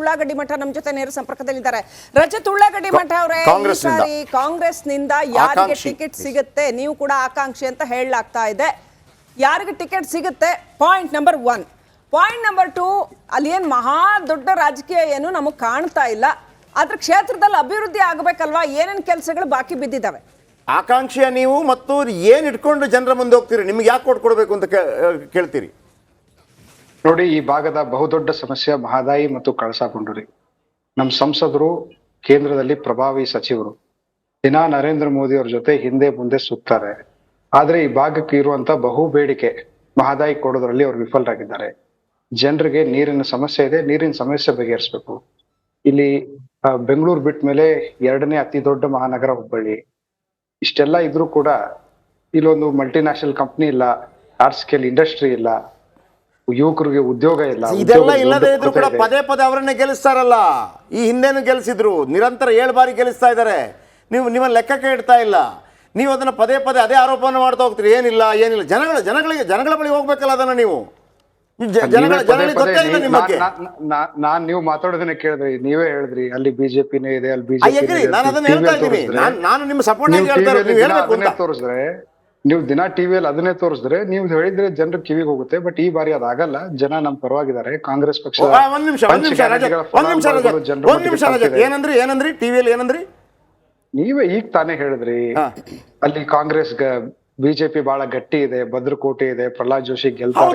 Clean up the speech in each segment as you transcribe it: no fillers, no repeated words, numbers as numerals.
ಉಳ್ಳಾಗಡ್ಡಿ ಮಠ ನಮ್ಮ ಜೊತೆ ನೇರ ಸಂಪರ್ಕದಲ್ಲಿದ್ದಾರೆ. ರಜತ್ ಉಳ್ಳಾಗಡ್ಡಿ ಮಠ ಅವರೇ, ಕಾಂಗ್ರೆಸ್ನಿಂದ ಯಾರಿಗೆ ಟಿಕೆಟ್ ಸಿಗುತ್ತೆ, ನೀವು ಕೂಡ ಆಕಾಂಕ್ಷಿ ಅಂತ ಹೇಳಲಾಗ್ತಾ ಇದೆ, ಯಾರಿಗೆ ಟಿಕೆಟ್ ಸಿಗುತ್ತೆ? Point number 1. ಪಾಯಿಂಟ್ ನಂಬರ್ 2, ಅಲ್ಲಿ ಏನು ಮಹಾ ದೊಡ್ಡ ರಾಜಕೀಯ ಏನು ನಮಗೆ ಕಾಣ್ತಾ ಇಲ್ಲ, ಆದ್ರೆ ಕ್ಷೇತ್ರದಲ್ಲಿ ಅಭಿವೃದ್ಧಿ ಆಗಬೇಕಲ್ವಾ, ಏನೇನು ಕೆಲಸಗಳು ಬಾಕಿ ಬಿದ್ದಿದ್ದಾವೆ? ಆಕಾಂಕ್ಷಿಯ ನೀವು ಮತ್ತು ಏನ್ ಇಟ್ಕೊಂಡು ಜನರ ಮುಂದೆ ಹೋಗ್ತೀರಿ? ನಿಮ್ಗೆ ಯಾಕೆ ಕೊಡ್ಬೇಕು ಅಂತ ಕೇಳ್ತೀರಿ? ನೋಡಿ, ಈ ಭಾಗದ ಬಹುದೊಡ್ಡ ಸಮಸ್ಯೆ ಮಹದಾಯಿ ಮತ್ತು ಕಳಸಾ ಬಂಡೂರಿ. ನಮ್ಮ ಸಂಸದರು ಕೇಂದ್ರದಲ್ಲಿ ಪ್ರಭಾವಿ ಸಚಿವರು ದಿನ ನರೇಂದ್ರ ಮೋದಿ ಅವ್ರ ಜೊತೆ ಹಿಂದೆ ಮುಂದೆ ಸುತ್ತಾರೆ. ಆದ್ರೆ ಈ ಭಾಗಕ್ಕೆ ಇರುವಂತ ಬಹು ಬೇಡಿಕೆ ಮಹದಾಯಿ ಕೊಡೋದ್ರಲ್ಲಿ ಅವ್ರು ವಿಫಲರಾಗಿದ್ದಾರೆ. ಜನರಿಗೆ ನೀರಿನ ಸಮಸ್ಯೆ ಇದೆ, ನೀರಿನ ಸಮಸ್ಯೆ ಬಗೆಹರಿಸ್ಬೇಕು. ಇಲ್ಲಿ ಬೆಂಗಳೂರು ಬಿಟ್ಟ ಮೇಲೆ 2ನೇ ಅತಿ ದೊಡ್ಡ ಮಹಾನಗರ ಹುಬ್ಬಳ್ಳಿ. ಇಷ್ಟೆಲ್ಲ ಇದ್ರೂ ಕೂಡ ಇಲ್ಲೊಂದು ಮಲ್ಟಿನ್ಯಾಷನಲ್ ಕಂಪ್ನಿ ಇಲ್ಲ, ಲಾರ್ಜ್ ಸ್ಕೇಲ್ ಇಂಡಸ್ಟ್ರಿ ಇಲ್ಲ, ಯುವಕರಿಗೆ ಉದ್ಯೋಗ ಇಲ್ಲ. ಇದೆಲ್ಲ ಇಲ್ಲದೆ ಇದ್ರು ಕೂಡ ಪದೇ ಪದೇ ಅವರನ್ನೇ ಗೆಲ್ಲಿಸ್ತಾರಲ್ಲ. ಈ ಹಿಂದೆನೂ ಗೆಲ್ಲಿಸಿದ್ರು, ನಿರಂತರ 7 ಬಾರಿ ಗೆಲ್ಲಿಸ್ತಾ ಇದ್ದಾರೆ. ನೀವು ನಿಮ್ಮ ಲೆಕ್ಕಕ್ಕೆ ಇಡ್ತಾ ಇಲ್ಲ. ನೀವು ಅದನ್ನ ಪದೇ ಪದೇ ಅದೇ ಆರೋಪವನ್ನು ಮಾಡ್ತಾ ಹೋಗ್ತೀರಿ. ಏನಿಲ್ಲ ಜನಗಳ ಬಳಿ ಹೋಗ್ಬೇಕಲ್ಲ, ಅದನ್ನ ನೀವು ನಾನ್ ನೀವು ಮಾತಾಡೋದನ್ನ ಕೇಳಿದ್ರಿ, ನೀವೇ ಹೇಳಿದ್ರಿ ಅಲ್ಲಿ ಬಿಜೆಪಿನೇ ಇದೆ, ಅಲ್ಲಿ ಬಿಜೆಪಿ. ನಾನು ನಿಮ್ಮ ಸಪೋರ್ಟ್ ತೋರಿಸಿದ್ರೆ, ನೀವು ದಿನ ಟಿವಿಯಲ್ಲಿ ಅದನ್ನೇ ತೋರಿಸಿದ್ರೆ, ನೀವು ಹೇಳಿದ್ರೆ ಜನರ ಕಿವಿಗೆ ಹೋಗುತ್ತೆ. ಬಟ್ ಈ ಬಾರಿ ಅದಾಗಲ್ಲ. ಜನ ನಮ್ ಪರವಾಗಿದ್ದಾರೆ. ಕಾಂಗ್ರೆಸ್ ಪಕ್ಷ ಏನಂದ್ರಿ ಟಿವಿಯಲ್ಲಿ ಏನಂದ್ರಿ? ನೀವೇ ಈಗ ತಾನೇ ಹೇಳಿದ್ರಿ, ಅಲ್ಲಿ ಕಾಂಗ್ರೆಸ್ ಬಿಜೆಪಿ ಬಹಳ ಗಟ್ಟಿ ಇದೆ, ಭದ್ರಕೋಟೆ ಇದೆ, ಪ್ರಹ್ಲಾದ್ ಜೋಶಿ ಗೆಲ್ತಾರೆ.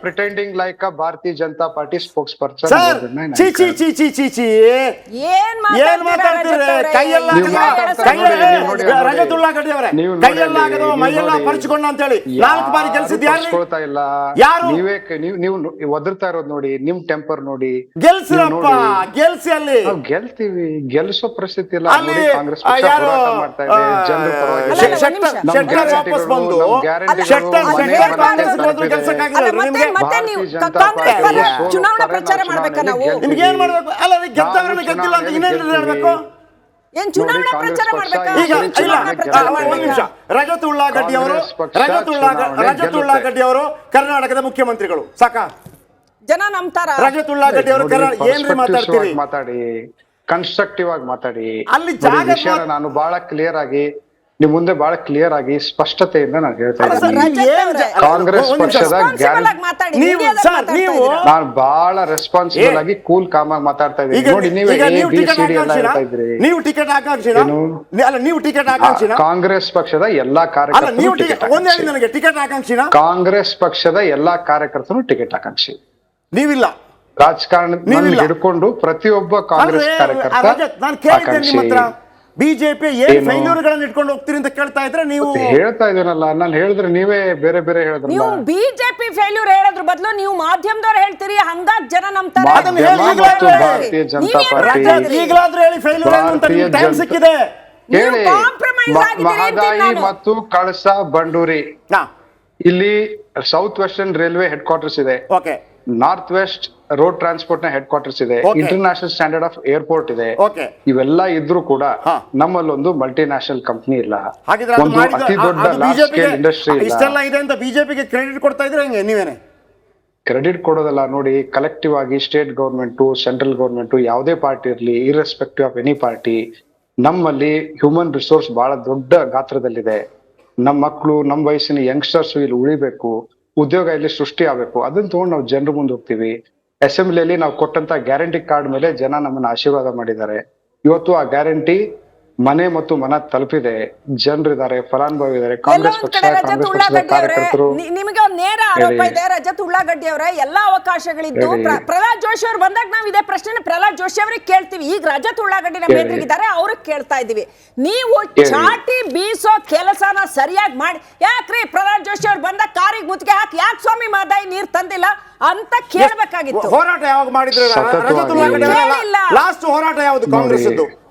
ಪ್ರಿಟೆಂಡಿಂಗ್ ಲೈಕ್ ಅ ಭಾರತೀಯ ಜನತಾ ಪಾರ್ಟಿ ಸ್ಪೋಕ್ಸ್ ಪರ್ಸನ್. ಮೈಯೆಲ್ಲ ಪರಿಚಿಕೊಂಡ ಅಂತ ಹೇಳಿ 4 ಬಾರಿ ಗೆಲ್ಸಿದ್ಯಾರು? ಇಲ್ಲ, ನೀವೇ ನೀವು ಒದರ್ತಾ ಇರೋದು ನೋಡಿ, ನಿಮ್ ಟೆಂಪರ್ ನೋಡಿ. ಗೆಲ್ಸಿ ಅಲ್ಲಿ ಗೆಲ್ತೀವಿ, ಗೆಲ್ಸೋ ಪರಿಸ್ಥಿತಿ ಇಲ್ಲ. ಕಾಂಗ್ರೆಸ್ ಮಾಡ್ತಾ ಇದೆ, ಜನರ ಚುನಾವಣಾ ಪ್ರಚಾರ ಮಾಡ್ಬೇಕಾ ನಾವು? ನಿಮ್ಗೆ ಏನ್ ಮಾಡ್ಬೇಕು? ಅಲ್ಲ, ಗೆದ್ದವರನ್ನ ಗೆದ್ದಿಲ್ಲ ಅಂತ ಇನ್ನೇನು ಹೇಳ್ಬೇಕು? ರಜತ್ ಉಳ್ಳಾಗಡ್ಡಿ ಅವರು ಕರ್ನಾಟಕದ ಮುಖ್ಯಮಂತ್ರಿಗಳು. ಸಾಕಾ? ಜನ ನಂಬ್ತಾರ? ರಜತ್ ಉಳ್ಳಾಗಡ್ಡಿ ಅವರು ಏನ್ರಿ ಮಾತಾಡ್ತೀರಿ? ಮಾತಾಡಿ, ಕನ್ಸ್ಟ್ರಕ್ಟಿವ್ ಆಗಿ ಮಾತಾಡಿ. ಅಲ್ಲಿ ನಾನು ಬಹಳ ಕ್ಲಿಯರ್ ಆಗಿ ನಿಮ್ ಮುಂದೆ ಬಹಳ ಕ್ಲಿಯರ್ ಆಗಿ ಸ್ಪಷ್ಟತೆಯಿಂದ ನಾನು ಹೇಳ್ತಾ ಇದ್ದೀನಿ. ಕಾಂಗ್ರೆಸ್ ಪಕ್ಷದ ನಾನು ಬಹಳ ರೆಸ್ಪಾನ್ಸಿಬಲ್ ಆಗಿ ಕೂಲ್ ಕಾಮ್ ಆಗಿ ಮಾತಾಡ್ತಾ ಇದ್ದೀನಿ. ನೋಡಿ, ನೀವು ಟಿಕೆಟ್ ಆಕಾಂಕ್ಷಿ, ಕಾಂಗ್ರೆಸ್ ಪಕ್ಷದ ಎಲ್ಲಾ ಕಾರ್ಯಕರ್ತರು ಕಾಂಗ್ರೆಸ್ ಪಕ್ಷದ ಎಲ್ಲಾ ಕಾರ್ಯಕರ್ತರು ಟಿಕೆಟ್ ಆಕಾಂಕ್ಷಿ. ನೀವಿಲ್ಲ. ರಾಜಕಾರಣ ಹಿಡ್ಕೊಂಡು ಪ್ರತಿಯೊಬ್ಬ ಕಾಂಗ್ರೆಸ್ ಕಾರ್ಯಕರ್ತ ಆಕಾಂಕ್ಷಿ. ಬಿಜೆಪಿ ಏನ್ ಫೈಲ್ಯೂರ್ಗಳನ್ನ ಇಟ್ಕೊಂಡು ಹೋಗ್ತೀರಿ ಅಂತ ಕೇಳ್ತಾ ಇದ್ರೆ ನೀವು ಹೇಳ್ತಾ ಇದೀನಲ್ಲ. ನಾನು ಹೇಳಿದ್ರೆ ನೀವೇ ಬೇರೆ ಬೇರೆ ಹೇಳಿದ್ರಲ್ಲ. ನೀವು ಬಿಜೆಪಿ ಫೇಲ್ಯೂರ್ ಹೇಳೋದ್ರ ಬದಲು ನೀವು ಮಾಧ್ಯಮದವ್ರು ಹೇಳ್ತೀರಿ, ಹಂಗಾಗಿ ಜನ ನಂಬ್ತಾರೆ. ಭಾರತೀಯ ಜನತಾ ಪಾರ್ಟಿ ಈಗಲಾದ್ರೂ ಹೇಳಿ ಫೇಲ್ಯೂರ್ ಅಂತ ಟೈಮ್ ಸಿಕ್ಕಿದೆ. ಹೇಳಿ, ಮಹದಾಯಿ ಮತ್ತು ಕಳಸಾ ಬಂಡೂರಿ ಇಲ್ಲಿ south western railway head quarters ಇದೆ, ನಾರ್ತ್ ವೆಸ್ಟ್ ರೋಡ್ ಟ್ರಾನ್ಸ್ಪೋರ್ಟ್ ನ ಹೆಡ್ ಕ್ವಾರ್ಟರ್ಸ್ ಇದೆ, ಇಂಟರ್ನ್ಯಾಷನಲ್ ಸ್ಟ್ಯಾಂಡರ್ಡ್ ಆಫ್ ಏರ್ಪೋರ್ಟ್ ಇದೆ. ಇವೆಲ್ಲ ಇದ್ರೂ ಕೂಡ ನಮ್ಮಲ್ಲೊಂದು ಮಲ್ಟಿನ್ಯಾಷನಲ್ ಕಂಪನಿ ಇಲ್ಲ, ಒಂದು ಅತಿ ದೊಡ್ಡ ಲಾರ್ಜ್ ಸ್ಕೇಲ್ ಇಂಡಸ್ಟ್ರಿ ಇಲ್ಲ. ಇಷ್ಟೆಲ್ಲ ಇದೆ ಅಂತ ಬಿಜೆಪಿಗೆ ಕ್ರೆಡಿಟ್ ಕೊಡ್ತಾ ಇದ್ರೆ ಹೆಂಗೆ? ನೀವೇನೆ ಕ್ರೆಡಿಟ್ ಕೊಡೋದಲ್ಲ. ನೋಡಿ, ಕಲೆಕ್ಟಿವ್ ಆಗಿ ಸ್ಟೇಟ್ ಗವರ್ಮೆಂಟ್, ಸೆಂಟ್ರಲ್ ಗವರ್ಮೆಂಟ್, ಯಾವುದೇ ಪಾರ್ಟಿ ಇರಲಿ, ಇರ್ರೆಸ್ಪೆಕ್ಟಿವ್ ಆಫ್ ಎನಿ ಪಾರ್ಟಿ, ನಮ್ಮಲ್ಲಿ ಹ್ಯೂಮನ್ ರಿಸೋರ್ಸ್ ಬಹಳ ದೊಡ್ಡ ಗಾತ್ರದಲ್ಲಿದೆ. ನಮ್ಮ ಮಕ್ಕಳು, ನಮ್ಮ ವಯಸ್ಸಿನ ಯಂಗ್ಸ್ಟರ್ಸ್ ಇಲ್ಲಿ ಉಳಿಬೇಕು, ಉದ್ಯೋಗ ಇಲ್ಲಿ ಸೃಷ್ಟಿ ಆಗ್ಬೇಕು. ಅದನ್ನ ತಗೊಂಡು ನಾವು ಜನರ ಮುಂದೆ ಹೋಗ್ತೀವಿ. ಅಸೆಂಬ್ಲಿಯಲ್ಲಿ ನಾವು ಕೊಟ್ಟಂತ ಗ್ಯಾರಂಟಿ ಕಾರ್ಡ್ ಮೇಲೆ ಜನ ನಮ್ಮನ್ನ ಆಶೀರ್ವಾದ ಮಾಡಿದ್ದಾರೆ. ಇವತ್ತು ಆ ಗ್ಯಾರಂಟಿ ಮನೆ ಮತ್ತು ಮನ ತಲುಪಿದೆ. ಜನರಿದ್ದಾರೆ, ಫಲಾನುಭವಿ ಇದ್ದಾರೆ. ಕಾಂಗ್ರೆಸ್ ಪಕ್ಷದ ಕಾರ್ಯಕರ್ತರು. ನಿಮಗೆ ಒಂದು ನೇರ ಆರೋಪ ಇದೆ, ರಜತ್ ಉಳ್ಳಾಗಡ್ಡಿ ಅವರ ಎಲ್ಲಾ ಅವಕಾಶಗಳಿದ್ದು ಪ್ರಹ್ಲಾದ್ ಜೋಶಿ ಅವ್ರು ಬಂದಾಗ ನಾವು ಇದೇ ಪ್ರಶ್ನೆ ಪ್ರಹ್ಲಾದ್ ಜೋಶಿ ಅವ್ರಿಗೆ ಕೇಳ್ತೀವಿ. ಈಗ ರಜತ್ ಉಳ್ಳಾಗಡ್ಡಿ ನಮ್ಮ ಎದುರಿಗಿದ್ದಾರೆ, ಅವ್ರಿಗೆ ಕೇಳ್ತಾ ಇದೀವಿ. ನೀವು ಚಾಟಿ ಬೀಸೋ ಕೆಲಸನ ಸರಿಯಾಗಿ ಮಾಡಿ. ಯಾಕ್ರಿ ಪ್ರಹ್ಲಾದ್ ಜೋಶಿ ಅವ್ರು ಬಂದಾಗ ಕಾರಿಗೆ ಮುತ್ತಿಗೆ ಹಾಕಿ ಯಾಕೆ ಸ್ವಾಮಿ ಮಹದಾಯಿ ನೀರ್ ತಂದಿಲ್ಲ ಅಂತ ಕೇಳಬೇಕಾಗಿತ್ತು. ಹೋರಾಟ ಯಾವಾಗ ಮಾಡಿದ್ರು? ಲಾಸ್ಟ್ ಹೋರಾಟ ಯಾವುದು ಕಾಂಗ್ರೆಸ್?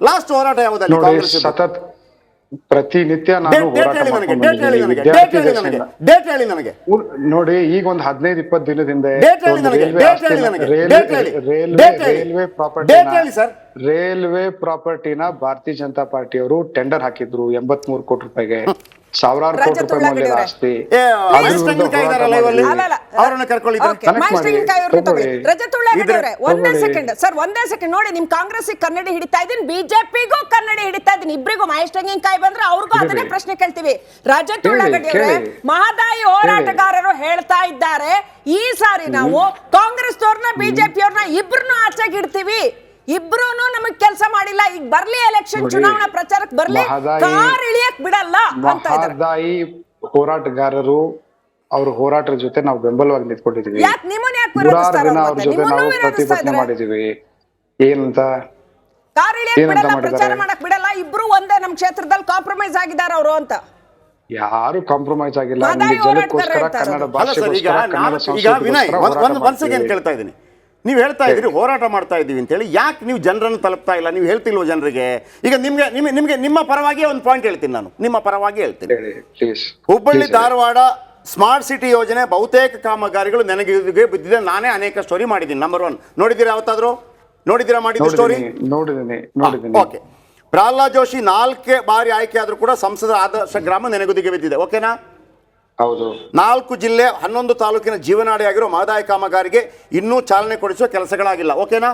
ಲಾಸ್ಟ್ ಹೋರಾಟ ಯಾವುದು? ಪ್ರತಿನಿತ್ಯ ನಾನು ಡೇಟ್ ಹೋರಾಟ ಹೇಳಿ ನನಗೆ, ಮಾಡ್ಕೊಂಡು ಡೇಟ್ ಹೇಳಿ ಬಂದಿದ್ದೀನಿ. ನನಗೆ, ಡೇಟ್ ವಿದ್ಯಾರ್ಥಿ ಹೇಳಿ ನನಗೆ, ದಶೆಯಿಂದ. ಡೇಟ್ ಹೇಳಿ ನನಗೆ. ನೋಡಿ ಈಗ ಒಂದು 15-20 ದಿನದ ಹಿಂದೆ ಡೇಟ್ ಹೇಳಿ ನನಗೆ, ಡೇಟ್ ಹೇಳಿ ನನಗೆ, ಡೇಟ್ ಹೇಳಿ, ಡೇಟ್ ಹೇಳಿ, ರೈಲ್ವೆ ಡೇಟ್ ಹೇಳಿ ಸರ್. ರೈಲ್ವೆ ಪ್ರಾಪರ್ಟಿನ ಭಾರತೀಯ ಜನತಾ ಪಾರ್ಟಿಯವರು ಟೆಂಡರ್ ಹಾಕಿದ್ರು 83 ಕೋಟಿ ರೂಪಾಯಿಗೆ, ಸಾವಿರಾರು ಕೋಟಿ ರೂಪಾಯಿ ಮೌಲ್ಯದ ಆಸ್ತಿ. ಮಹೇಶ್ ತೆಂಗಿನಕಾಯಿ ಇದಾರಲ್ಲ ಇವಲ್ಲಿ, ಅವರನ್ನ ಕರ್ಕೊಳ್ಳಿ. ರಜತ್ ಉಳ್ಳಾಗಡ್ಡಿ ಅವರೇ ಒಂದೇ ಸೆಕೆಂಡ್ ಸರ್, ಒಂದೇ ಸೆಕೆಂಡ್ ನೋಡಿ. ನಿಮ್ ಕಾಂಗ್ರೆಸ್ ಕನ್ನಡಿ ಹಿಡಿತಾ ಇದೀನಿ, ಬಿಜೆಪಿಗೂ ಕನ್ನಡಿ ಹಿಡಿತಾ ಇದೀನಿ, ಇಬ್ಬರಿಗೂ ಮಹೇಶ್ ತೆಂಗಿನಕಾಯಿ ಬಂದ್ರೆ ಅವ್ರಿಗೂ ಅದನ್ನೇ ಪ್ರಶ್ನೆ ಕೇಳ್ತೀವಿ. ರಜತ್ ಉಳ್ಳಾಗಡ್ಡಿ ಅವರೇ, ಮಹದಾಯಿ ಹೋರಾಟಗಾರರು ಹೇಳ್ತಾ ಇದ್ದಾರೆ ಈ ಸಾರಿ ನಾವು ಕಾಂಗ್ರೆಸ್ ಅವ್ರನ್ನ ಬಿಜೆಪಿ ಅವ್ರನ್ನ ಇಬ್ರನ್ನೂ ಆಚೆಗೆ ಇಡ್ತೀವಿ, ಇಬ್ರು ನಮಗ್ ಕೆಲಸ ಮಾಡಿಲ್ಲ, ಈಗ ಬರ್ಲಿ ಎಲೆಕ್ಷನ್ ಚುನಾವಣಾ ಪ್ರಚಾರಕ್ಕೆ ಬರ್ಲಿ, ಕಾರ್ ಇಳಿಯಕ್ ಬಿಡಲ್ಲ ಅಂತ ಇದ್ದಾರೆ. ಮಹದಾಯಿ ಹೋರಾಟಗಾರರು ಅವ್ರ ಹೋರಾಟದ ಜೊತೆ ನಾವು ಬೆಂಬಲವಾಗಿ ನಿಂತ್ಕೊಂಡಿದೀವಿ. ಯಾಕೆ ನಿಮ್ಮನ್ನ ಯಾಕೆ ವಿರೋಧಿಸ್ತಾರೆ? ಅವ್ರ ಜೊತೆ ನಾವು ಪ್ರತಿಭಟನೆ ಮಾಡಿದೀವಿ. ಏನಂತ ಕಾರ್ ಇಳಿಯಕ್ ಬಿಡಲ್ಲ, ಪ್ರಚಾರ ಮಾಡಕ್ ಬಿಡಲ್ಲ, ಇಬ್ರು ಒಂದೇ ನಮ್ಮ ಕ್ಷೇತ್ರದಲ್ಲಿ ಕಾಂಪ್ರಮೈಸ್ ಆಗಿದ್ದಾರೆ ಅವರು ಅಂತ. ಯಾರು ಕಾಂಪ್ರಮೈಸ್ ಆಗಿಲ್ಲ. ಮಹದಾಯಿ ನಿಮ್ಗೆ ಜನಕ್ಕೋಸ್ಕರ ಹೋರಾಟಗಾರ ಕನ್ನಡ ಅಲ್ಲ ಸರ್, ಈಗ ಭಾಷೆಗೋಸ್ಕರ ಈಗ ವಿನಯ್ ಒಂದ್ ಭಾಷೆ ಸೆಕೆಂಡ್ ಕೇಳ್ತಾ ಇದ್ದೀನಿ. ನೀವು ಹೇಳ್ತಾ ಇದ್ರಿ ಹೋರಾಟ ಮಾಡ್ತಾ ಇದ್ದೀವಿ ಅಂತ ಹೇಳಿ, ಯಾಕೆ ನೀವು ಜನರನ್ನು ತಲುಪ್ತಾ ಇಲ್ಲ? ನೀವು ಹೇಳ್ತಿಲ್ವ ಜನರಿಗೆ? ಈಗ ನಿಮ್ಗೆ ನಿಮ್ಮ ಪರವಾಗಿ ಒಂದು ಪಾಯಿಂಟ್ ಹೇಳ್ತೀನಿ, ನಾನು ನಿಮ್ಮ ಪರವಾಗಿ ಹೇಳ್ತೀನಿ. ಹುಬ್ಬಳ್ಳಿ ಧಾರವಾಡ ಸ್ಮಾರ್ಟ್ ಸಿಟಿ ಯೋಜನೆ ಬಹುತೇಕ ಕಾಮಗಾರಿಗಳು ನನಗೆ ಬಿದ್ದಿದೆ. ನಾನೇ ಅನೇಕ ಸ್ಟೋರಿ ಮಾಡಿದ್ದೀನಿ. ನಂಬರ್ 1 ನೋಡಿದ್ದೀರಾ? ಯಾವತ್ತಾದ್ರೂ ನೋಡಿದ್ದೀರಾ ಮಾಡಿದ ಸ್ಟೋರಿ? ನೋಡಿದ್ದೀನಿ. ಓಕೆ. ಪ್ರಹ್ಲಾದ್ ಜೋಶಿ 4 ಬಾರಿ ಆಯ್ಕೆ ಆದ್ರೂ ಕೂಡ ಸಂಸದರ ಆದರ್ಶ ಗ್ರಾಮ ನೆನೆಗುದಿಗೆ ಬಿದ್ದಿದೆ. ಓಕೆನಾ? ಹೌದು. 4 ಜಿಲ್ಲೆ 11 ತಾಲೂಕಿನ ಜೀವನಾಡಿಯಾಗಿರೋ ಮಹದಾಯಿ ಕಾಮಗಾರಿಗೆ ಇನ್ನೂ ಚಾಲನೆ ಕೊಡಿಸುವ ಕೆಲಸಗಳಾಗಿಲ್ಲ. ಓಕೆನಾ?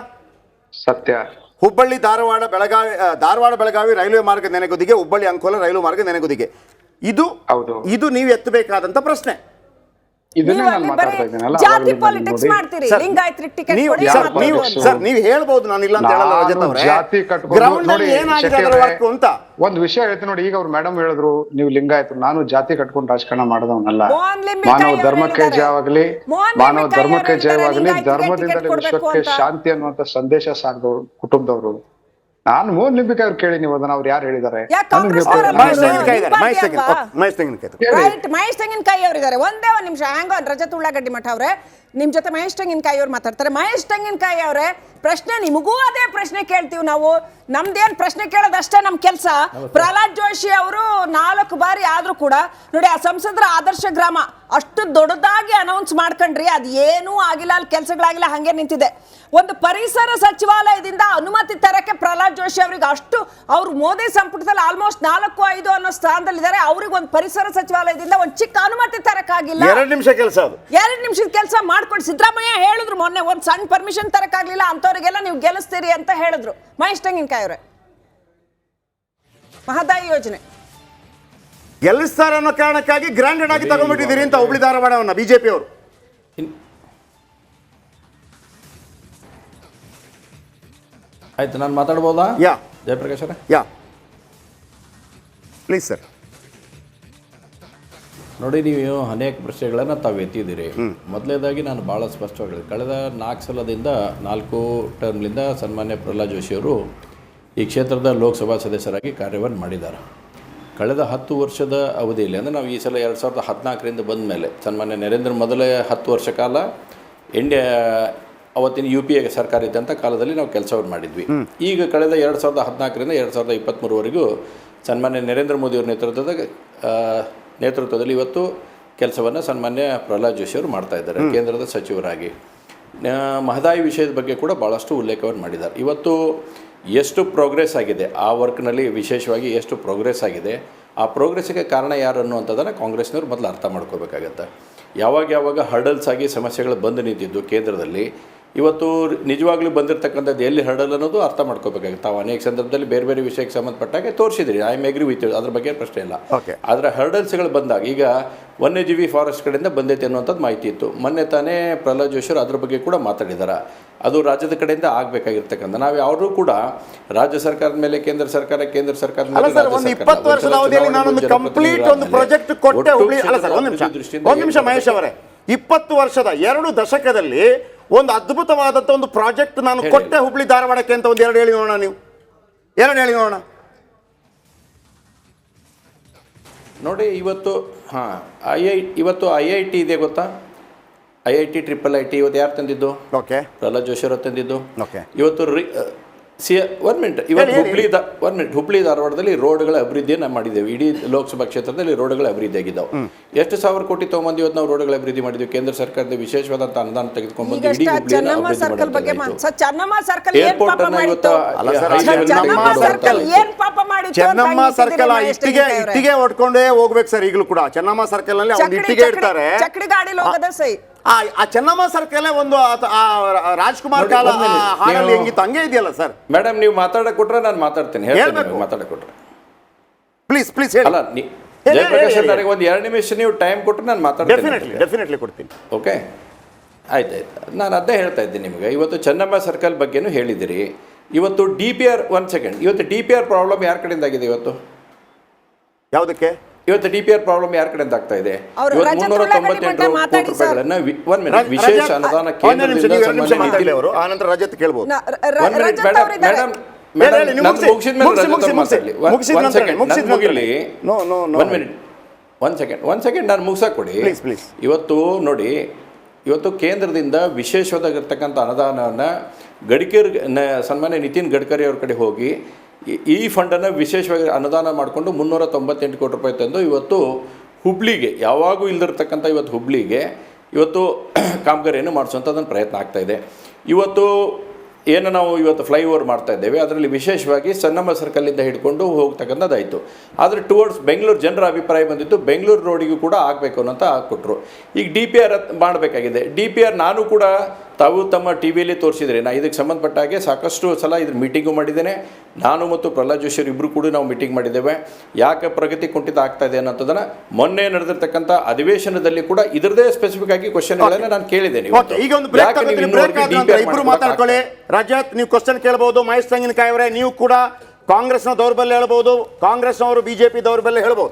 ಸತ್ಯ. ಹುಬ್ಬಳ್ಳಿ ಧಾರವಾಡ ಬೆಳಗಾವಿ ರೈಲ್ವೆ ಮಾರ್ಗ ನೆನೆಗುದಿಗೆ, ಹುಬ್ಬಳ್ಳಿ ಅಂಕೋಲ ರೈಲು ಮಾರ್ಗ ನೆನೆಗುದಿಗೆ. ಇದು ನೀವು ಎತ್ತಬೇಕಾದಂತ ಪ್ರಶ್ನೆ. ಇದನ್ನೇ ನಾನು ಮಾತಾಡ್ತಾ ಇದ್ದೀನಲ್ಲ, ಜಾತಿ ಪಾಲಿಟಿಕ್ಸ್ ಮಾಡ್ತೀರಿ, ಲಿಂಗಾಯತರಿಗೆ ಟಿಕೆಟ್ ಕೊಡಿ ಸರ್, ನೀವು ಹೇಳ್ಬೋದು, ನಾನು ಇಲ್ಲ ಅಂತ ಹೇಳಲ್ಲ ರಜತ್ ಅವರೇ. ಜಾತಿ ಗ್ರೌಂಡ್ ಅಲ್ಲಿ ಏನಾಗಿದೆ ಅದರ ವರ್ಕ್ ಅಂತ ಒಂದು ವಿಷಯ ಹೇಳ್ತೀನಿ ನೋಡಿ. ಈಗ ಅವ್ರು ಮೇಡಮ್ ಹೇಳಿದ್ರು ನೀವು ಲಿಂಗಾಯತರು, ನಾನು ಜಾತಿ ಕಟ್ಕೊಂಡು ರಾಜಕಾರಣ ಮಾಡಿದವನಲ್ಲ. ಮಾನವ ಧರ್ಮಕ್ಕೆ ಜಯವಾಗಲಿ, ಮಾನವ ಧರ್ಮಕ್ಕೆ ಜಯವಾಗಲಿ, ಧರ್ಮದಿಂದಲೇ ವಿಶ್ವಕ್ಕೆ ಶಾಂತಿ ಅನ್ನುವಂತ ಸಂದೇಶ ಸಾರಿದವರು ಕುಟುಂಬದವರು. ನಾನು ಮೋಹನ್ ಲಿಂಬಿಕಾಯಿ ಅವ್ರು ಕೇಳಿ, ನೀವು ಅದನ್ನ ಅವ್ರು ಯಾರು ಹೇಳಿದ್ದಾರೆ? ಮಹೇಶ್ ತೆಂಗಿನಕಾಯಿ ಅವರಿದ್ದಾರೆ. ಒಂದೇ ಒಂದು ನಿಮಿಷ, ಹ್ಯಾಂಗೋ ರಜತ್ ಉಳ್ಳಾಗಡ್ಡಿ ಮಠ ಅವರೇ, ನಿಮ್ ಜೊತೆ ಮಹೇಶ್ ತೆಂಗಿನಕಾಯಿ ಅವ್ರು ಮಾತಾಡ್ತಾರೆ. ಮಹೇಶ್ ತೆಂಗಿನಕಾಯಿ ಅವರೇ, ಪ್ರಶ್ನೆ ನಿಮಗೂ ಅದೇ ಪ್ರಶ್ನೆ ಕೇಳ್ತೀವಿ ನಾವು. ನಮ್ದೇನ್ ಪ್ರಶ್ನೆ ಕೇಳೋದಷ್ಟೇ ನಮ್ ಕೆಲಸ. ಪ್ರಹ್ಲಾದ್ ಜೋಶಿ ಅವರು 4 ಬಾರಿ ಆದ್ರೂ ಕೂಡ ನೋಡಿ, ಆ ಸಂಸದರ ಆದರ್ಶ ಗ್ರಾಮ ಅಷ್ಟು ದೊಡ್ಡದಾಗಿ ಅನೌನ್ಸ್ ಮಾಡ್ಕೊಂಡ್ರಿ, ಅದು ಏನೂ ಆಗಿಲ್ಲ, ಅಲ್ಲಿ ಕೆಲಸಗಳಾಗಿಲ್ಲ, ಹಂಗೆ ನಿಂತಿದೆ. ಒಂದು ಪರಿಸರ ಸಚಿವಾಲಯದಿಂದ ಅನುಮತಿ ತರಕ್ಕೆ ಪ್ರಹ್ಲಾದ್ ಜೋಶಿ ಅವ್ರಿಗೆ ಅಷ್ಟು, ಅವ್ರು ಮೋದಿ ಸಂಪುಟದಲ್ಲಿ ಆಲ್ಮೋಸ್ಟ್ 4-5 ಅನ್ನೋ ಸ್ಥಾನದಲ್ಲಿದ್ದಾರೆ. ಅವ್ರಿಗೆ ಒಂದು ಪರಿಸರ ಸಚಿವಾಲಯದಿಂದ ಒಂದು ಚಿಕ್ಕ ಅನುಮತಿ ತರಕ್ಕಾಗಿಲ್ಲ. 2 ನಿಮಿಷ ಕೆಲಸ, ಅದು 2 ನಿಮಿಷದ ಕೆಲಸ ಮಾಡ್ಕೊಂಡು ಸಿದ್ದರಾಮಯ್ಯ ಹೇಳಿದ್ರು ಮೊನ್ನೆ, ಒಂದು ಸಣ್ಣ ಪರ್ಮಿಷನ್ ತರಕ್ಕಾಗ್ಲಿಲ್ಲ, ಅಂತವ್ರಿಗೆಲ್ಲ ನೀವು ಗೆಲ್ಲಿಸ್ತೀರಿ ಅಂತ ಹೇಳಿದ್ರು. ಮಹೇಶ್ ತೆಂಗಿನಕಾಯಿ ಅವರೇ, ಮಹದಾಯಿ ಯೋಜನೆ ಗೆಲ್ಲಿಸ್ತಾರೆ ಅನ್ನೋ ಕಾರಣಕ್ಕಾಗಿ ಗ್ರಾಂಡೆಡ್ ಆಗಿ ತಗೊಂಡ್ಬಿಟ್ಟಿದ್ದೀರಿ ಅಂತ ಹುಬ್ಳಿ ಧಾರವಾಡವನ್ನ ಬಿಜೆಪಿ ಅವರು. ಆಯ್ತು, ನಾನು ಮಾತಾಡ್ಬೋದಾ? ಯಾ ಜಯಪ್ರಕಾಶ್ ಅವರೇ, ಯಾ ಪ್ಲೀಸ್ ಸರ್. ನೋಡಿ, ನೀವು ಅನೇಕ ಪ್ರಶ್ನೆಗಳನ್ನು ತಾವು ಎತ್ತಿದ್ದೀರಿ. ಮೊದಲನೇದಾಗಿ ನಾನು ಭಾಳ ಸ್ಪಷ್ಟವಾಗಿ ಕಳೆದ 4 ಸಲದಿಂದ 4 ಟರ್ಮ್ಲಿಂದ ಸನ್ಮಾನ್ಯ ಪ್ರಹ್ಲಾದ್ ಜೋಶಿಯವರು ಈ ಕ್ಷೇತ್ರದ ಲೋಕಸಭಾ ಸದಸ್ಯರಾಗಿ ಕಾರ್ಯವನ್ನು ಮಾಡಿದ್ದಾರೆ. ಕಳೆದ 10 ವರ್ಷದ ಅವಧಿಯಲ್ಲಿ, ಅಂದರೆ ನಾವು ಈ ಸಲ 2014ರಿಂದ ಬಂದ ಮೇಲೆ ಸನ್ಮಾನ್ಯ ನರೇಂದ್ರ ಮೊದಲೇ 10 ವರ್ಷ ಕಾಲ ಅವತ್ತಿನ UPA ಸರ್ಕಾರ ಇದ್ದಂಥ ಕಾಲದಲ್ಲಿ ನಾವು ಕೆಲಸವನ್ನು ಮಾಡಿದ್ವಿ. ಈಗ ಕಳೆದ 2014ರಿಂದ 2023ವರೆಗೂ ಸನ್ಮಾನ್ಯ ನರೇಂದ್ರ ಮೋದಿಯವ್ರ ನೇತೃತ್ವದಲ್ಲಿ ಇವತ್ತು ಕೆಲಸವನ್ನು ಸನ್ಮಾನ್ಯ ಪ್ರಹ್ಲಾದ್ ಜೋಶಿ ಅವರು ಮಾಡ್ತಾ ಇದ್ದಾರೆ ಕೇಂದ್ರದ ಸಚಿವರಾಗಿ. ಮಹದಾಯಿ ವಿಷಯದ ಬಗ್ಗೆ ಕೂಡ ಭಾಳಷ್ಟು ಉಲ್ಲೇಖವನ್ನು ಮಾಡಿದ್ದಾರೆ. ಇವತ್ತು ಎಷ್ಟು ಪ್ರೋಗ್ರೆಸ್ ಆಗಿದೆ ಆ ವರ್ಕ್ನಲ್ಲಿ, ವಿಶೇಷವಾಗಿ ಎಷ್ಟು ಪ್ರೋಗ್ರೆಸ್ ಆಗಿದೆ, ಆ ಪ್ರೋಗ್ರೆಸ್ಸಿಗೆ ಕಾರಣ ಯಾರು ಅನ್ನುವಂಥದ್ದನ್ನು ಕಾಂಗ್ರೆಸ್ನವ್ರು ಮೊದಲು ಅರ್ಥ ಮಾಡ್ಕೋಬೇಕಾಗತ್ತೆ. ಯಾವಾಗ ಹರ್ಡಲ್ಸ್ ಆಗಿ ಸಮಸ್ಯೆಗಳು ಬಂದು ನಿಂತಿದ್ದು ಕೇಂದ್ರದಲ್ಲಿ, ಇವತ್ತು ನಿಜವಾಗ್ಲೂ ಬಂದಿರತಕ್ಕಂಥದ್ದು ಎಲ್ಲಿ ಹರ್ಡಲ್ ಅನ್ನೋದು ಅರ್ಥ ಮಾಡ್ಕೋಬೇಕಾಗುತ್ತೆ. ತಾವು ಅನೇಕ ಸಂದರ್ಭದಲ್ಲಿ ಬೇರೆ ಬೇರೆ ವಿಷಯಕ್ಕೆ ಸಂಬಂಧಪಟ್ಟಾಗೆ ತೋರಿಸಿದ್ರಿ, ಐ ಎಮ್ ಎಗ್ರಿ ವಿತ್, ಅದ್ರ ಬಗ್ಗೆ ಪ್ರಶ್ನೆ ಇಲ್ಲ. ಆದರೆ ಹರ್ಡಲ್ಸ್ಗಳು ಬಂದಾಗ, ಈಗ ವನ್ಯಜೀವಿ ಫಾರೆಸ್ಟ್ ಕಡೆಯಿಂದ ಬಂದೈತೆ ಅನ್ನುವಂಥದ್ದು ಮಾಹಿತಿ ಇತ್ತು. ಮೊನ್ನೆ ತಾನೇ ಪ್ರಹ್ಲಾದ್ ಜೋಶಿ ಅದ್ರ ಬಗ್ಗೆ ಕೂಡ ಮಾತಾಡಿದ್ದಾರೆ. ಅದು ರಾಜ್ಯದ ಕಡೆಯಿಂದ ಆಗಬೇಕಾಗಿರ್ತಕ್ಕಂಥ, ನಾವು ಯಾರೂ ಕೂಡ ರಾಜ್ಯ ಸರ್ಕಾರದ ಮೇಲೆ ಕೇಂದ್ರ ಸರ್ಕಾರ, ಕೇಂದ್ರ ಸರ್ಕಾರದ ಮೇಲೆ ರಾಜ್ಯ ಸರ್ಕಾರ, 20 ವರ್ಷದ ಅವಧಿಯಲ್ಲಿ ನಾನೊಂದು ಕಂಪ್ಲೀಟ್ ಒಂದು ಪ್ರಾಜೆಕ್ಟ್ ಕೊಟ್ಟೆ ಹುಬ್ಳಿ. ಅಲ್ಲ ಸರ್, ಒಂದು ನಿಮಿಷ ಮಹೇಶ್ ಅವರೇ, 20 ವರ್ಷದ 2 ದಶಕದಲ್ಲಿ ಒಂದು ಅದ್ಭುತವಾದಂಥ ಒಂದು ಪ್ರಾಜೆಕ್ಟ್ ನಾನು ಕೊಟ್ಟೆ ಹುಬ್ಳಿ ಧಾರವಾಡಕ್ಕೆ ಅಂತ ಒಂದು 2 ಹೇಳಿ ನೋಡೋಣ. ನೀವು 2 ಹೇಳಿ ನೋಡೋಣ. ನೋಡಿ, ಇವತ್ತು ಇವತ್ತು IIT ಇದೆ ಗೊತ್ತಾ? IIT IIIT ಇವತ್ತು ಯಾರು ತಂದಿದ್ದು? ಓಕೆ, ಪ್ರಹ್ಲಾದ್ ಜೋಶಿ ಅವರು ತಂದಿದ್ದು. ಓಕೆ. ಇವತ್ತು ಒನ್ ಮಿನಿಟ್ ಇವತ್ತು ಹುಬ್ಳಿ ಧಾರವಾಡದಲ್ಲಿ ರೋಡ್ಗಳ ಅಭಿವೃದ್ಧಿಯನ್ನು ಮಾಡಿದ್ದೇವೆ. ಇಡೀ ಲೋಕಸಭಾ ಕ್ಷೇತ್ರದಲ್ಲಿ ರೋಡ್ಗಳ ಅಭಿವೃದ್ಧಿ ಆಗಿದ್ದಾವೆ. ಎಷ್ಟು ಸಾವಿರ ಕೋಟಿ ತಗೊಂಬಂದು ಇವತ್ತು ನಾವು ರೋಡ್ಗಳ ಅಭಿವೃದ್ಧಿ ಮಾಡಿದ್ವಿ. ಕೇಂದ್ರ ಸರ್ಕಾರದ ವಿಶೇಷವಾದಂತಹ ಅನುದಾನ ತೆಗೆದುಕೊಂಡು ಬಂದು ಇಡೀ ಚೆನ್ನಮ್ಮ ಸರ್ಕಲ್ ಬಗ್ಗೆ ಚೆನ್ನಮ್ಮ ಸರ್ಕಲ್ ಏನ್ ಪಾಪ ಮಾಡಿತ್ತು? ಏನ್ ಪಾಪ ಮಾಡಿತ್ತು? ಚೆನ್ನಮ್ಮ ಸರ್ಕಲ್ ಇಟ್ಟಿಗೆ ಹೊಡ್ಕೊಂಡೇ ಹೋಗ್ಬೇಕು ಸರ್. ಈಗಲೂ ಕೂಡ ಚೆನ್ನಮ್ಮ ಸರ್ಕಲ್ ನಲ್ಲಿ ಅವ್ರು ಇಟ್ಟಿಗೆ ಇಡ್ತಾರೆ. ಚಕ್ಡಿ ಗಾಡಿಲಿ ಹೋಗೋದೇ ಸೈ. ಆ ಚೆನ್ನಮ್ಮ ಸರ್ಕಲ್ ಒಂದು ರಾಜ್ಕುಮಾರ್ ಕಾಲ ಹಾಡಲ್ಲಿ ಹೆಂಗಿತ್ತು ಹಂಗೆ ಇದೆಯಲ್ಲ ಸರ್. ಮೇಡಮ್ ನೀವು ಮಾತಾಡಕ್ ಕೊಟ್ರೆ ನಾನು ಮಾತಾಡ್ತೇನೆ. ಮಾತಾಡಕ್ ಕೊಟ್ರೆ ಪ್ಲೀಸ್ ಪ್ಲೀಸ್ ಹೇಳಿ. ಅಲ್ಲ ಜಯಪ್ರಕಾಶ್ ನನಗೆ ಒಂದು 2 ನಿಮಿಷ ನೀವು ಟೈಮ್ ಕೊಟ್ಟರೆ ನಾನು ಮಾತಾಡ್ತೀನಿ. ಡೆಫಿನೆಟ್ಲಿ ಕೊಡ್ತೀನಿ. ಓಕೆ ಆಯ್ತಾಯ್ತು. ನಾನು ಅದೇ ಹೇಳ್ತಾ ಇದ್ದೀನಿ ನಿಮಗೆ. ಇವತ್ತು ಚೆನ್ನಮ್ಮ ಸರ್ಕಲ್ ಬಗ್ಗೆನೂ ಹೇಳಿದಿರಿ. ಇವತ್ತು DPR 1 ಸೆಕೆಂಡ್. ಇವತ್ತು DPR ಪ್ರಾಬ್ಲಮ್ ಯಾರ ಕಡೆಯಿಂದ ಆಗಿದೆ? ಯಾವುದಕ್ಕೆ ಇವತ್ತು DPR ಪ್ರಾಬ್ಲಮ್ ಯಾರ ಕಡೆಯಿಂದ ಆಗ್ತಾ ಇದೆ? ಅವ್ರು ಇವತ್ತು ರಜತ್ 398 ಕೋಟಿ ರೂಪಾಯಿಗಳನ್ನ ವಿಶೇಷ ಅನುದಾನ ಕೇಂದ್ರದಿಂದ ಅವರು ಆ ನಂತರ ರಜತ್ ಕೇಳ್ಬೋದು. ಒಂದ್ ಸೆಕೆಂಡ್ ನಾನು ಮುಗಿಸಕ್ ಕೊಡಿ. ಇವತ್ತು ನೋಡಿ, ಇವತ್ತು ಕೇಂದ್ರದಿಂದ ವಿಶೇಷವಾಗಿರ್ತಕ್ಕಂಥ ಅನುದಾನವನ್ನು ಸನ್ಮಾನ್ಯ ನಿತಿನ್ ಗಡ್ಕರಿ ಅವ್ರ ಕಡೆ ಹೋಗಿ ಈ ಫಂಡನ್ನು ವಿಶೇಷವಾಗಿ ಅನುದಾನ ಮಾಡಿಕೊಂಡು 398 ಕೋಟಿ ರೂಪಾಯಿ ತಂದು ಇವತ್ತು ಹುಬ್ಳಿಗೆ ಯಾವಾಗೂ ಇಲ್ದಿರ್ತಕ್ಕಂಥ ಇವತ್ತು ಹುಬ್ಳಿಗೆ ಇವತ್ತು ಕಾಮಗಾರಿಯನ್ನು ಮಾಡಿಸುವಂಥದ್ದನ್ನು ಪ್ರಯತ್ನ ಆಗ್ತಾಯಿದೆ. ಇವತ್ತು ಏನು ನಾವು ಇವತ್ತು ಫ್ಲೈಓವರ್ ಮಾಡ್ತಾ ಇದ್ದೇವೆ, ಅದರಲ್ಲಿ ವಿಶೇಷವಾಗಿ ಚೆನ್ನಮ್ಮ ಸರ್ಕಲಿಂದ ಹಿಡ್ಕೊಂಡು ಹೋಗ್ತಕ್ಕಂಥದ್ದಾಯಿತು. ಆದರೆ ಟುವರ್ಡ್ಸ್ ಬೆಂಗಳೂರು ಜನರ ಅಭಿಪ್ರಾಯ ಬಂದಿತ್ತು ಬೆಂಗಳೂರು ರೋಡಿಗೂ ಕೂಡ ಆಗಬೇಕು ಅನ್ನೋಂತ ಕೊಟ್ಟರು. ಈಗ DPR ಮಾಡಬೇಕಾಗಿದೆ. DPR ನಾನು ಕೂಡ ತಾವು ತಮ್ಮ ಟಿ ವಿಯಲ್ಲಿ ತೋರಿಸಿದರೆ ನಾನು ಇದಕ್ಕೆ ಸಂಬಂಧಪಟ್ಟ ಹಾಗೆ ಸಾಕಷ್ಟು ಸಲ ಇದ್ರ ಮೀಟಿಂಗು ಮಾಡಿದ್ದೇನೆ. ನಾನು ಮತ್ತು ಪ್ರಹ್ಲಾದ್ ಜೋಶಿ ಇಬ್ಬರು ಕೂಡ ನಾವು ಮೀಟಿಂಗ್ ಮಾಡಿದ್ದೇವೆ. ಯಾಕೆ ಪ್ರಗತಿ ಕುಂಠಿತ ಆಗ್ತಾ ಇದೆ ಅನ್ನೋದನ್ನು ಮೊನ್ನೆ ನಡೆದಿರ್ತಕ್ಕಂಥ ಅಧಿವೇಶನದಲ್ಲಿ ಕೂಡ ಇದರದೇ ಸ್ಪೆಸಿಫಿಕ್ ಆಗಿ ಕ್ವಶನ್ಗಳನ್ನು ನಾನು ಕೇಳಿದ್ದೇನೆ. ಈಗ ಒಂದು ಇಬ್ಬರು ಮಾತಾಡ್ಕೊಳ್ಳಿ. ರಜತ್, ನೀವು ಕ್ವಶನ್ ಕೇಳಬಹುದು. ಮಹೇಶ್ ತೆಂಗಿನಕಾಯಿ ಅವರೇ, ನೀವು ಕೂಡ ಕಾಂಗ್ರೆಸ್ನ ದೌರ್ಬಲ್ಯ ಹೇಳ್ಬೋದು, ಕಾಂಗ್ರೆಸ್ನವರು BJP ದೌರ್ಬಲ್ಯ ಹೇಳ್ಬೋದು.